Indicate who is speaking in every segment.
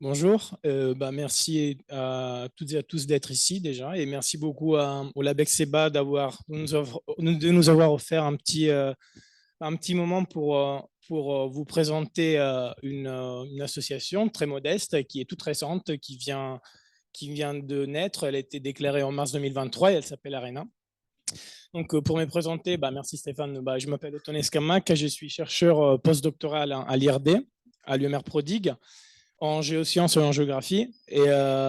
Speaker 1: Bonjour, merci à toutes et à tous d'être ici déjà et merci beaucoup au LabEx Seba de nous avoir offert un petit moment pour vous présenter une association très modeste qui est toute récente, qui vient de naître. Elle a été déclarée en mars 2023 et elle s'appelle Arena. Donc, pour me présenter, merci Stéphane, je m'appelle Othon Escamac, je suis chercheur postdoctoral à l'IRD, à l'UMR Prodigue en géosciences et en géographie. Et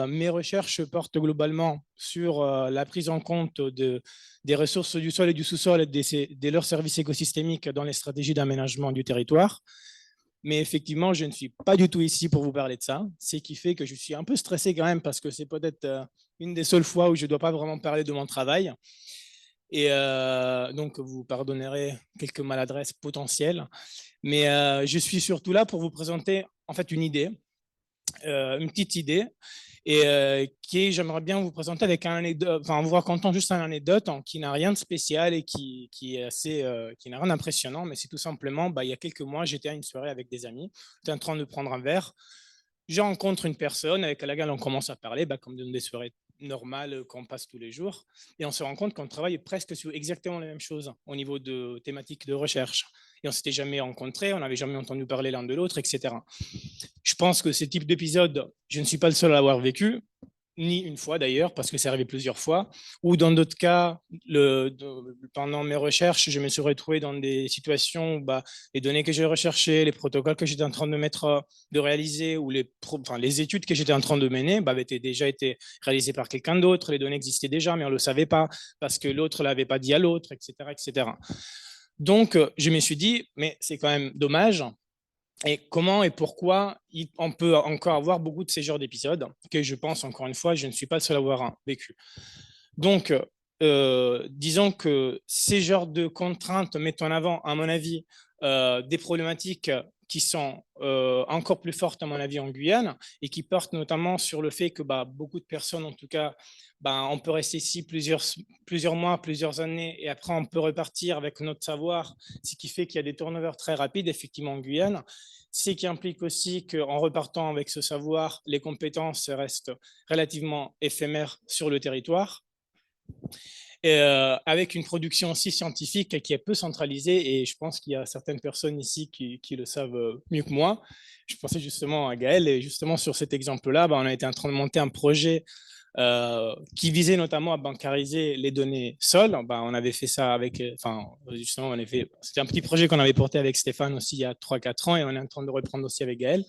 Speaker 1: mes recherches portent globalement sur la prise en compte des ressources du sol et du sous-sol et de leurs services écosystémiques dans les stratégies d'aménagement du territoire. Mais effectivement, je ne suis pas du tout ici pour vous parler de ça. Ce qui fait que je suis un peu stressé quand même parce que c'est peut-être une des seules fois où je ne dois pas vraiment parler de mon travail. Et donc, vous pardonnerez quelques maladresses potentielles. Mais je suis surtout là pour vous présenter en fait une idée, une petite idée et j'aimerais bien vous présenter avec un anecdote, enfin, en vous racontant juste une anecdote qui n'a rien de spécial et qui est assez, qui n'a rien d'impressionnant, mais c'est tout simplement, il y a quelques mois, j'étais à une soirée avec des amis, j'étais en train de prendre un verre, je rencontre une personne avec laquelle on commence à parler, comme dans des soirées normales qu'on passe tous les jours, et on se rend compte qu'on travaille presque sur exactement les mêmes choses au niveau de thématiques de recherche. Et on s'était jamais rencontrés, on n'avait jamais entendu parler l'un de l'autre, etc. Je pense que ce type d'épisode, je ne suis pas le seul à l'avoir vécu, ni une fois d'ailleurs, parce que c'est arrivé plusieurs fois, ou dans d'autres cas, pendant mes recherches, je me suis retrouvé dans des situations où les données que j'ai recherchées, les protocoles que j'étais en train de réaliser, ou les études que j'étais en train de mener, avaient déjà été réalisées par quelqu'un d'autre, les données existaient déjà, mais on ne le savait pas, parce que l'autre ne l'avait pas dit à l'autre, etc., etc. Donc, je me suis dit, mais c'est quand même dommage, et comment et pourquoi on peut encore avoir beaucoup de ces genres d'épisodes que je pense, encore une fois, je ne suis pas le seul à avoir vécu. Donc, disons que ces genres de contraintes mettent en avant, à mon avis, des problématiques qui sont encore plus fortes, à mon avis, en Guyane et qui portent notamment sur le fait que beaucoup de personnes, en tout cas, on peut rester ici plusieurs mois, plusieurs années et après on peut repartir avec notre savoir, ce qui fait qu'il y a des turnovers très rapides, effectivement, en Guyane. Ce qui implique aussi qu'en repartant avec ce savoir, les compétences restent relativement éphémères sur le territoire et avec une production aussi scientifique qui est peu centralisée, et je pense qu'il y a certaines personnes ici qui le savent mieux que moi. Je pensais justement à Gaël, et justement sur cet exemple-là, on a été en train de monter un projet qui visait notamment à bancariser les données sol. On avait fait ça avec, justement, c'était un petit projet qu'on avait porté avec Stéphane aussi il y a 3-4 ans, et on est en train de reprendre aussi avec Gaël.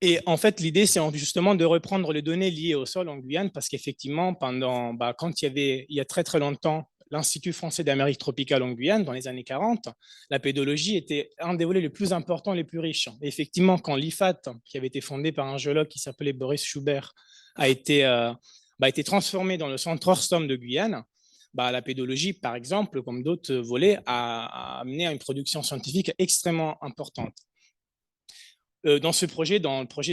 Speaker 1: Et en fait, l'idée, c'est justement de reprendre les données liées au sol en Guyane, parce qu'effectivement, quand il y a très très longtemps, l'Institut français d'Amérique tropicale en Guyane, dans les années 40, la pédologie était un des volets les plus importants, les plus riches. Et effectivement, quand l'IFAT, qui avait été fondé par un géologue qui s'appelait Boris Schubert, a été transformé dans le centre Orstom de Guyane, la pédologie, par exemple, comme d'autres volets, a amené à une production scientifique extrêmement importante. Dans le projet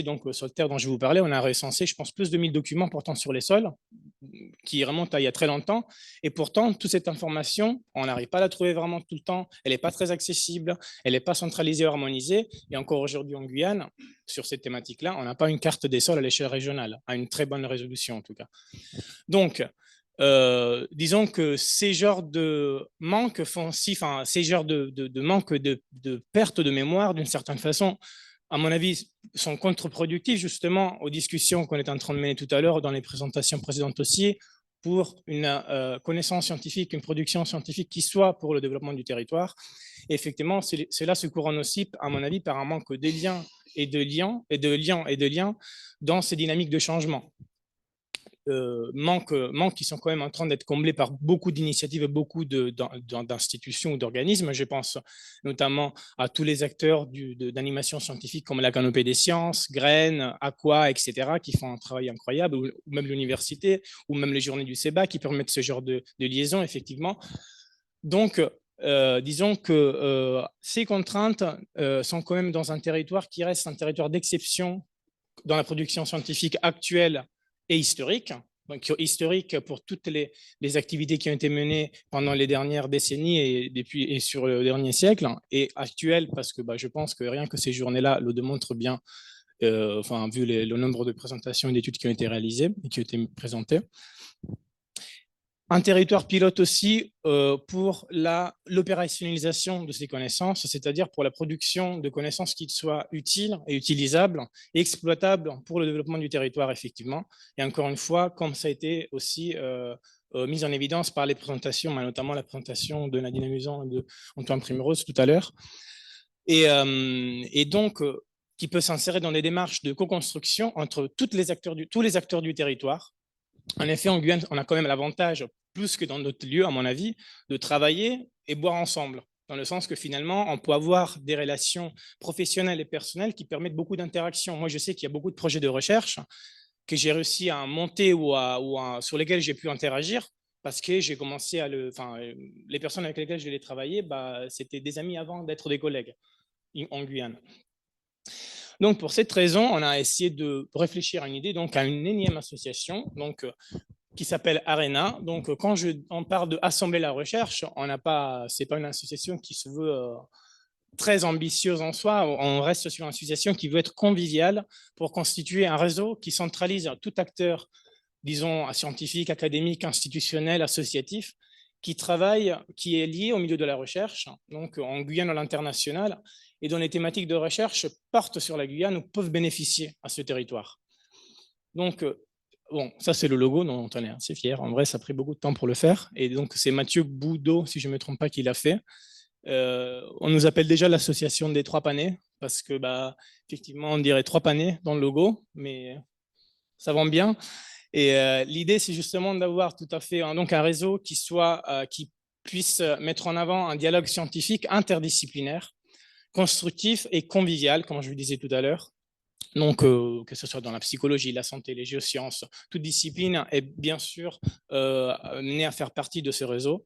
Speaker 1: donc Solterre dont je vais vous parler, on a recensé, je pense, plus de 1000 documents portant sur les sols, qui remontent à il y a très longtemps. Et pourtant, toute cette information, on n'arrive pas à la trouver vraiment tout le temps. Elle n'est pas très accessible, elle n'est pas centralisée ou harmonisée. Et encore aujourd'hui en Guyane, sur cette thématique-là, on n'a pas une carte des sols à l'échelle régionale, à une très bonne résolution en tout cas. Donc, disons que ces genres de manques font aussi, ces genres de manque de perte de mémoire, d'une certaine façon, à mon avis, sont contre-productifs justement aux discussions qu'on est en train de mener tout à l'heure dans les présentations précédentes aussi, pour une connaissance scientifique, une production scientifique qui soit pour le développement du territoire. Et effectivement, cela se couronne aussi, à mon avis, par un manque de liens et de liens dans ces dynamiques de changement. Manques qui sont quand même en train d'être comblés par beaucoup d'initiatives et beaucoup d'institutions ou d'organismes. Je pense notamment à tous les acteurs d'animation scientifique comme la Canopée des Sciences, Graines, Aqua, etc., qui font un travail incroyable, ou même l'université, ou même les journées du CEBA qui permettent ce genre de liaison, effectivement. Donc, disons que ces contraintes sont quand même dans un territoire qui reste un territoire d'exception dans la production scientifique actuelle et historique. Donc, historique pour toutes les activités qui ont été menées pendant les dernières décennies et sur le dernier siècle, et actuelle parce que je pense que rien que ces journées-là le démontrent bien, enfin, vu le nombre de présentations et d'études qui ont été réalisées et qui ont été présentées. Un territoire pilote aussi pour l'opérationnalisation de ces connaissances, c'est-à-dire pour la production de connaissances qui soient utiles et utilisables et exploitables pour le développement du territoire, effectivement. Et encore une fois, comme ça a été aussi mis en évidence par les présentations, notamment la présentation de Nadine Amusant et d'Antoine Primrose tout à l'heure. Et donc, qui peut s'insérer dans des démarches de co-construction entre tous les acteurs du territoire. En effet, en Guyane, on a quand même l'avantage, plus que dans d'autres lieux, à mon avis, de travailler et boire ensemble. Dans le sens que finalement, on peut avoir des relations professionnelles et personnelles qui permettent beaucoup d'interactions. Moi, je sais qu'il y a beaucoup de projets de recherche que j'ai réussi à monter sur lesquels j'ai pu interagir parce que j'ai commencé les personnes avec lesquelles je l'ai travaillé, c'était des amis avant d'être des collègues en Guyane. Donc, pour cette raison, on a essayé de réfléchir à une idée, donc à une énième association, qui s'appelle ARENA. Donc, quand on parle de assembler la recherche, c'est pas une association qui se veut très ambitieuse en soi. On reste sur une association qui veut être conviviale pour constituer un réseau qui centralise tout acteur, disons, scientifique, académique, institutionnel, associatif, qui est lié au milieu de la recherche, donc en Guyane à l'international, et dont les thématiques de recherche portent sur la Guyane ou peuvent bénéficier à ce territoire. Donc, bon, ça c'est le logo dont on est assez fier. En vrai, ça a pris beaucoup de temps pour le faire. Et donc, c'est Mathieu Boudot, si je ne me trompe pas, qui l'a fait. On nous appelle déjà l'association des trois panais, parce que, effectivement, on dirait trois panais dans le logo, mais ça vend bien. Et l'idée, c'est justement d'avoir tout à fait donc un réseau qui puisse mettre en avant un dialogue scientifique interdisciplinaire, constructif et convivial, comme je vous disais tout à l'heure. Donc, que ce soit dans la psychologie, la santé, les géosciences, toute discipline est bien sûr menée à faire partie de ce réseau,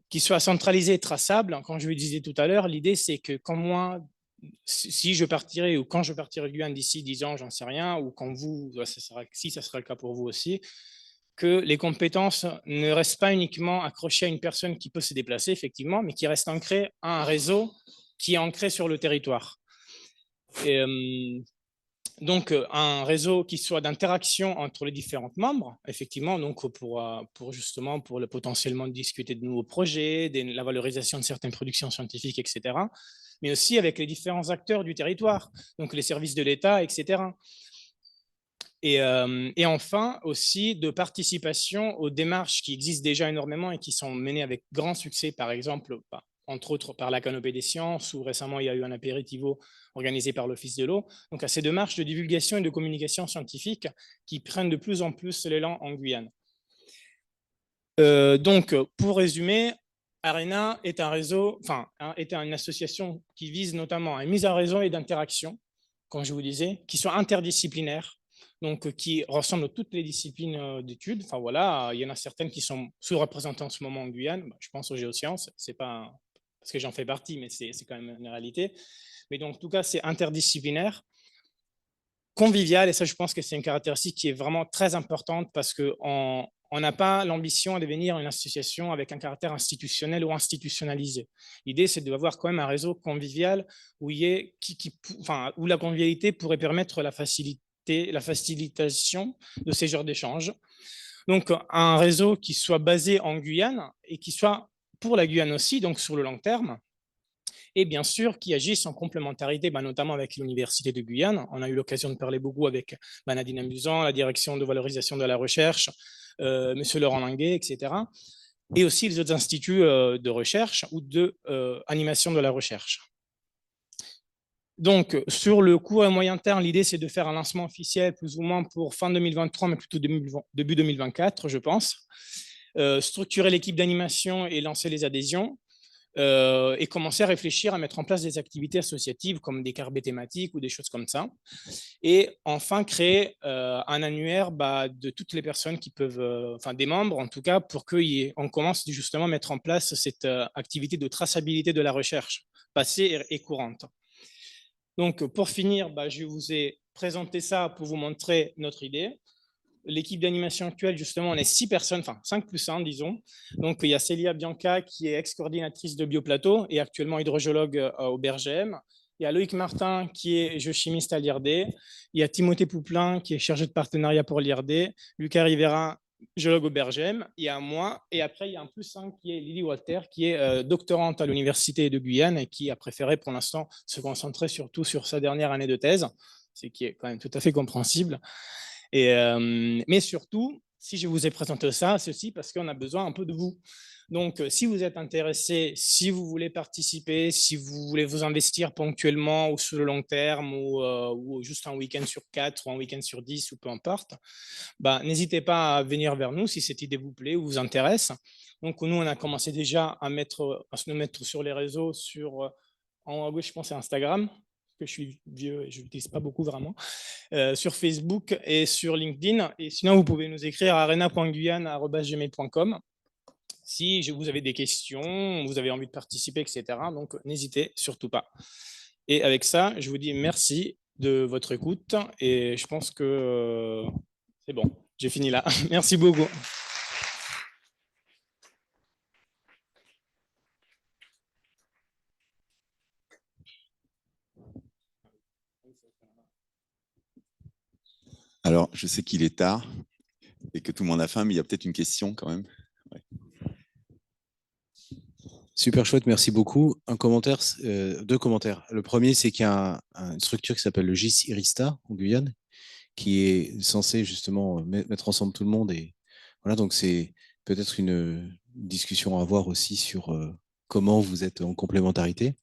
Speaker 1: qui soit centralisé et traçable. Comme je vous disais tout à l'heure, l'idée, c'est que quand moi, si je partirai ou quand je partirai Guyane d'ici 10 ans, j'en sais rien, ou quand vous, si ça sera le cas pour vous aussi, que les compétences ne restent pas uniquement accrochées à une personne qui peut se déplacer, effectivement, mais qui restent ancrées à un réseau qui est ancré sur le territoire. Et, donc, un réseau qui soit d'interaction entre les différents membres, effectivement, donc justement potentiellement discuter de nouveaux projets, de la valorisation de certaines productions scientifiques, etc., mais aussi avec les différents acteurs du territoire, donc les services de l'État, etc. Et enfin, aussi de participation aux démarches qui existent déjà énormément et qui sont menées avec grand succès, par exemple, entre autres par la Canopée des sciences, où récemment il y a eu un apéritivo organisé par l'Office de l'eau. Donc à ces démarches de divulgation et de communication scientifique qui prennent de plus en plus l'élan en Guyane. Donc, pour résumer, ARENA est une association qui vise notamment à une mise en réseau et d'interaction, comme je vous disais, qui soit interdisciplinaire, donc qui ressemble à toutes les disciplines d'études. Enfin voilà, il y en a certaines qui sont sous-représentées en ce moment en Guyane. Je pense aux géosciences, c'est pas parce que j'en fais partie, mais c'est quand même une réalité. Mais donc, en tout cas, c'est interdisciplinaire, convivial, et ça, je pense que c'est une caractéristique qui est vraiment très importante parce qu'on n'a pas l'ambition de devenir une association avec un caractère institutionnel ou institutionnalisé. L'idée, c'est d'avoir quand même un réseau convivial où, où la convivialité pourrait permettre la facilitation de ces genres d'échanges. Donc, un réseau qui soit basé en Guyane et qui soit pour la Guyane aussi, donc sur le long terme, et bien sûr qui agissent en complémentarité, notamment avec l'Université de Guyane. On a eu l'occasion de parler beaucoup avec Nadine Amusant, la direction de valorisation de la recherche, M. Laurent Languet, etc. Et aussi les autres instituts de recherche ou d'animation de la recherche. Donc, sur le court et moyen terme, l'idée, c'est de faire un lancement officiel plus ou moins pour fin 2023, mais plutôt début 2024, je pense. Structurer l'équipe d'animation et lancer les adhésions. Et commencer à réfléchir à mettre en place des activités associatives comme des carbets thématiques ou des choses comme ça. Et enfin, créer un annuaire de toutes les personnes qui peuvent, des membres en tout cas, pour qu'on commence justement à mettre en place cette activité de traçabilité de la recherche passée et courante. Donc, pour finir, je vous ai présenté ça pour vous montrer notre idée. L'équipe d'animation actuelle, justement, on est 6 personnes, 5 plus 1, disons. Donc, il y a Célia Bianca, qui est ex-coordinatrice de Bioplateau et actuellement hydrogéologue au BRGM. Il y a Loïc Martin qui est géochimiste à l'IRD. Il y a Timothée Pouplin qui est chargé de partenariat pour l'IRD. Lucas Rivera, géologue au Bergem. Il y a moi. Et après, il y a un plus un qui est Lily Walter, qui est doctorante à l'Université de Guyane et qui a préféré pour l'instant se concentrer surtout sur sa dernière année de thèse, ce qui est quand même tout à fait compréhensible. Mais surtout, si je vous ai présenté ça, c'est aussi parce qu'on a besoin un peu de vous. Donc, si vous êtes intéressé, si vous voulez participer, si vous voulez vous investir ponctuellement ou sur le long terme ou juste un week-end sur 4 ou un week-end sur 10 ou peu importe, bah, n'hésitez pas à venir vers nous si cette idée vous plaît ou vous intéresse. Donc, nous, on a commencé déjà à se mettre sur les réseaux, en haut à gauche, je pense, c'est Instagram, parce que je suis vieux et je l'utilise pas beaucoup vraiment, sur Facebook et sur LinkedIn. Et sinon, vous pouvez nous écrire à arena.guyane@gmail.com si vous avez des questions, vous avez envie de participer, etc. Donc, n'hésitez surtout pas. Et avec ça, je vous dis merci de votre écoute et je pense que c'est bon, j'ai fini là. Merci beaucoup.
Speaker 2: Alors, je sais qu'il est tard et que tout le monde a faim, mais il y a peut-être une question quand même. Ouais.
Speaker 3: Super chouette, merci beaucoup. Deux commentaires. Le premier, c'est qu'il y a une structure qui s'appelle le GIS IRISTA en Guyane, qui est censé justement mettre ensemble tout le monde. Et voilà, donc c'est peut-être une discussion à avoir aussi sur comment vous êtes en complémentarité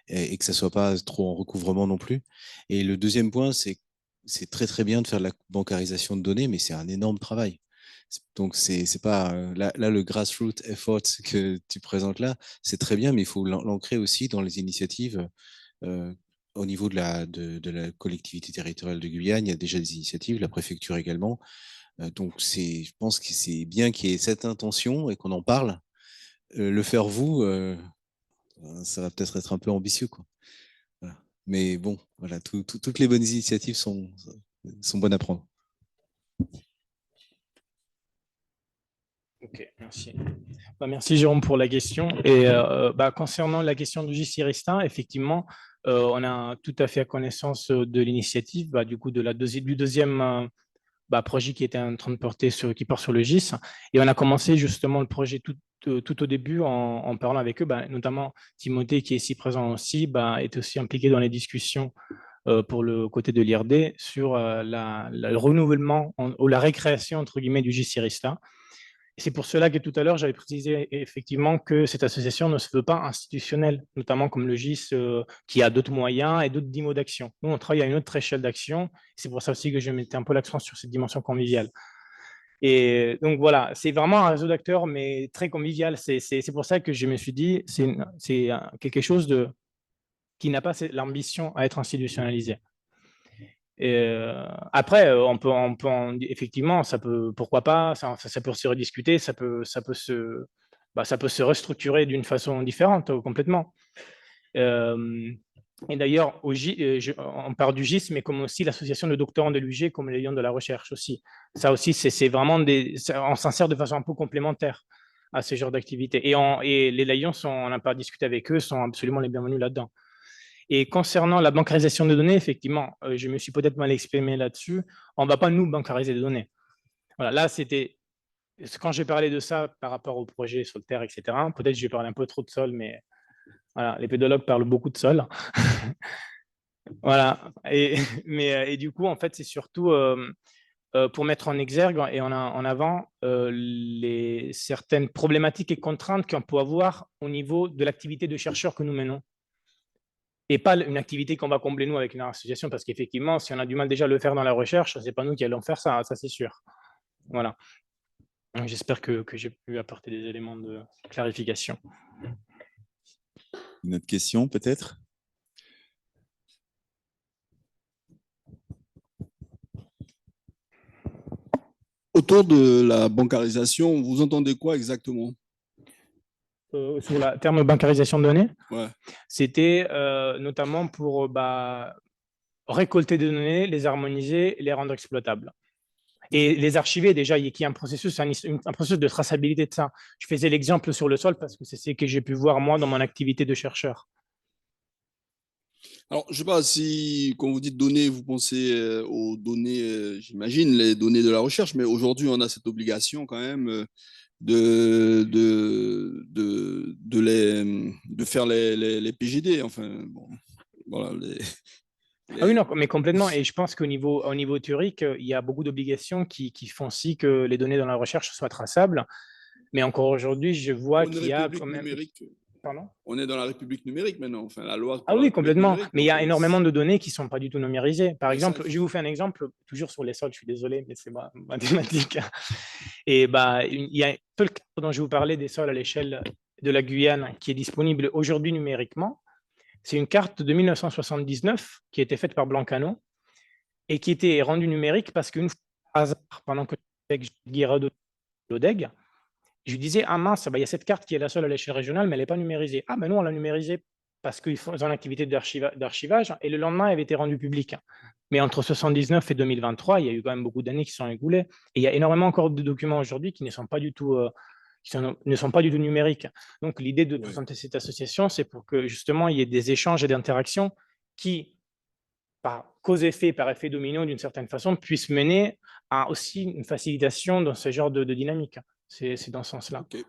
Speaker 3: et que ça soit pas trop en recouvrement non plus. Et le deuxième point, c'est très très bien de faire de la bancarisation de données, mais c'est un énorme travail. Donc c'est pas là le grassroots effort que tu présentes là, c'est très bien, mais il faut l'ancrer aussi dans les initiatives au niveau de la collectivité territoriale de Guyane. Il y a déjà des initiatives, la préfecture également. Donc je pense que c'est bien qu'il y ait cette intention et qu'on en parle. Le faire vous, ça va peut-être être un peu ambitieux, quoi. Voilà. Mais bon, voilà, toutes les bonnes initiatives sont bonnes à prendre.
Speaker 1: Ok, merci. Bah, merci Jérôme pour la question. Et concernant la question du JC Ristin, effectivement, on a tout à fait connaissance de l'initiative, du coup du deuxième projet qui était en train de qui porte sur le GIS. Et on a commencé justement le projet tout au début en parlant avec eux, notamment Timothée qui est ici présent aussi, est aussi impliqué dans les discussions pour le côté de l'IRD sur le renouvellement ou la récréation entre guillemets du GIS Irista. C'est pour cela que tout à l'heure, j'avais précisé effectivement que cette association ne se veut pas institutionnelle, notamment comme le GIS qui a d'autres moyens et d'autres modes d'action. Nous, on travaille à une autre échelle d'action. C'est pour ça aussi que je mettais un peu l'accent sur cette dimension conviviale. Et donc voilà, c'est vraiment un réseau d'acteurs, mais très convivial. C'est pour ça que je me suis dit, c'est quelque chose qui n'a pas l'ambition à être institutionnalisé. Après, effectivement, ça peut, pourquoi pas, ça peut se rediscuter, ça peut se restructurer d'une façon différente complètement. Et d'ailleurs, on parle du GIS, mais comme aussi l'association de doctorants de l'UG, comme les Lions de la recherche aussi. Ça aussi, c'est vraiment on s'en sert de façon un peu complémentaire à ce genre d'activité. Et les Lions, on n'a pas discuté avec eux, sont absolument les bienvenus là-dedans. Et concernant la bancarisation de données, effectivement, je me suis peut-être mal exprimé là-dessus. On ne va pas nous bancariser des données. Voilà, là, c'était quand j'ai parlé de ça par rapport au projet Solterre, etc. Peut-être que j'ai parlé un peu trop de sol, mais voilà, les pédologues parlent beaucoup de sol. Voilà. Et du coup, en fait, c'est surtout pour mettre en exergue et en avant certaines problématiques et contraintes qu'on peut avoir au niveau de l'activité de chercheur que nous menons. Et pas une activité qu'on va combler nous avec une association, parce qu'effectivement, si on a du mal déjà à le faire dans la recherche, c'est pas nous qui allons faire ça, ça c'est sûr. Voilà. J'espère que j'ai pu apporter des éléments de clarification.
Speaker 2: Une autre question peut-être?
Speaker 4: Autour de la bancarisation, vous entendez quoi exactement?
Speaker 1: Sur le terme bancarisation de données,
Speaker 4: ouais.
Speaker 1: C'était notamment pour récolter des données, les harmoniser, les rendre exploitables. Et les archiver, déjà, il y a un processus, un processus de traçabilité de ça. Je faisais l'exemple sur le sol parce que c'est ce que j'ai pu voir moi dans mon activité de chercheur.
Speaker 4: Alors, je ne sais pas si, quand vous dites données, vous pensez aux données, j'imagine, les données de la recherche, mais aujourd'hui, on a cette obligation quand même de faire les PGD. Enfin, bon, voilà.
Speaker 1: Ah oui, non, mais complètement. Et je pense au niveau théorique, il y a beaucoup d'obligations qui font si que les données dans la recherche soient traçables. Mais encore aujourd'hui, je vois
Speaker 4: Une
Speaker 1: qu'il y a
Speaker 4: république
Speaker 1: quand même.
Speaker 4: numérique.
Speaker 1: Pardon?
Speaker 4: On est dans la république numérique maintenant. Enfin, la loi
Speaker 1: Ah
Speaker 4: pour la
Speaker 1: oui,
Speaker 4: république
Speaker 1: complètement.
Speaker 4: numérique.
Speaker 1: Mais il y
Speaker 4: Donc,
Speaker 1: a énormément de données qui ne sont pas du tout numérisées. Par
Speaker 4: mais ça,
Speaker 1: exemple, je vais vous faire un exemple, toujours sur les sols, je suis désolé, mais c'est mathématique. Et bah, il y a un seul carte dont je vous parlais des sols à l'échelle de la Guyane qui est disponible aujourd'hui numériquement. C'est une carte de 1979 qui a été faite par Blancano et qui était rendue numérique parce qu'une fois, par hasard, pendant que j'étais avec Guiraud de l'ODEG, je lui disais, ah mince, bah, il y a cette carte qui est la seule à l'échelle régionale, mais elle n'est pas numérisée. Ah ben nous, on l'a numérisée parce qu'ils font une activité d'archivage et le lendemain, elle avait été rendue publique. Mais entre 79 et 2023, il y a eu quand même beaucoup d'années qui sont écoulées. Et il y a énormément encore de documents aujourd'hui qui ne sont pas du tout, ne sont pas du tout numériques. Donc l'idée de présenter cette association, c'est pour que justement il y ait des échanges et des interactions qui, par cause-effet, par effet domino d'une certaine façon, puissent mener à aussi une facilitation dans ce genre de dynamique. C'est dans ce sens-là.
Speaker 4: ok.